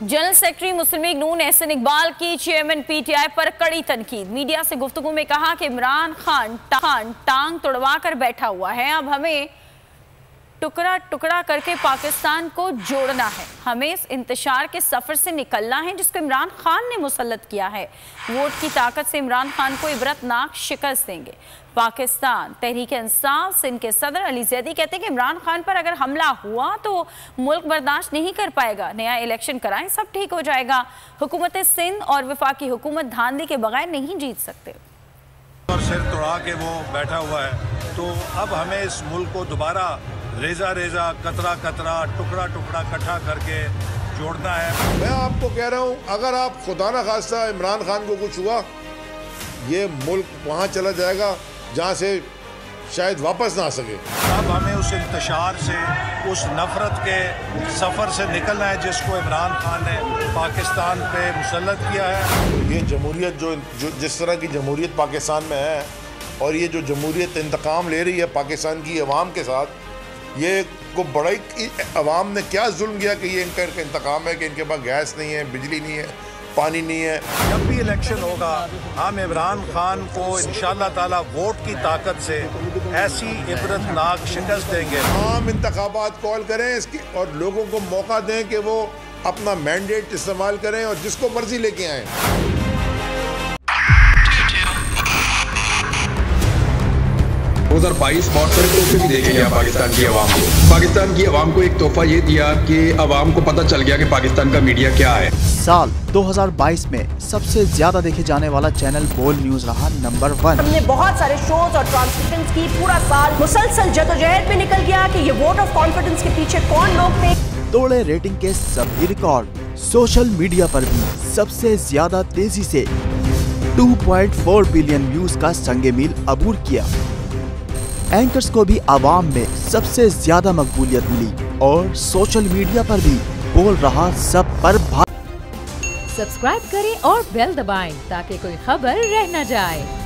General secretary मुस्लिम league नून एहसन इकबाल की chairman PTI पर कड़ी तनकीद। मीडिया से गुफ्तगू में कहा कि इमरान खान टांग तुड़वा कर बैठा हुआ है, अब हमें टुकड़ा टुकड़ा करके पाकिस्तान को जोड़ना है, हमें इस इंतशार के सफर से निकलना है जिसको इमरान खान ने मुसल्लत किया है। वोट की ताकत से इमरान खान को इबरतनाक शिकस्त देंगे। पाकिस्तान तहरीक इंसाफ सिंध के सदर अली जैदी कहते हैं कि इमरान खान पर अगर हमला हुआ तो मुल्क बर्दाश्त नहीं कर पाएगा, नया इलेक्शन कराएं, सब ठीक हो जाएगा। हुकूमत सिंध और वफाकी हुकूमत धांधली के बगैर नहीं जीत सकते। और सिर तोड़ा के वो बैठा हुआ है, तो अब हमें इस मुल्क को दोबारा रेजा रेजा कतरा कतरा टुकड़ा टुकड़ा इकट्ठा करके जोड़ना है। मैं आपको कह रहा हूँ, अगर आप खुदा न खास्ता इमरान खान को कुछ हुआ, ये मुल्क वहाँ चला जाएगा जहाँ से शायद वापस ना आ सके। अब हमें उस इंतशार से, उस नफरत के सफ़र से निकलना है जिसको इमरान खान ने पाकिस्तान पे मुसल्लत किया है। ये जमहूरियत जो जिस तरह की जमहूरियत पाकिस्तान में है, और ये जो जमहूरियत इंतकाम ले रही है पाकिस्तान की अवाम के साथ, ये को बड़ा ही अवाम ने क्या जुल्म किया कि ये इनका इंतकाम है कि इनके पास गैस नहीं है, बिजली नहीं है, पानी नहीं है। जब भी इलेक्शन होगा हम इमरान खान को इंशाअल्लाह ताला वोट की ताकत से ऐसी इबरतनाक शिकस्त देंगे। आम इंतखाबात कॉल करें इसकी और लोगों को मौका दें कि वो अपना मैंडेट इस्तेमाल करें और जिसको मर्जी लेके आए। 2022 बहुत सारे तोहफे भी देखे गया पाकिस्तान की आवाम को। पाकिस्तान की आवाम को एक तोहफा ये दिया कि आवाम को पता चल गया कि पाकिस्तान का मीडिया क्या है। साल 2022 में सबसे ज्यादा देखे जाने वाला चैनल बोल न्यूज रहा नंबर 1। हमने बहुत सारे शोज और ट्रांसमिशंस की, पूरा साल मुसलसल जदोजहद में निकल गया कि ये वोट ऑफ कॉन्फिडेंस के पीछे कौन लोग थे। तोड़े रेटिंग के सभी रिकॉर्ड। सोशल मीडिया पर भी सबसे ज्यादा तेजी से 2.4 बिलियन व्यूज का संगे मील अबूर किया। एंकर्स को भी आवाम में सबसे ज्यादा मकबूलियत मिली और सोशल मीडिया पर भी बोल रहा सब पर सब्सक्राइब करें और बेल दबाएं ताकि कोई खबर रह न जाए।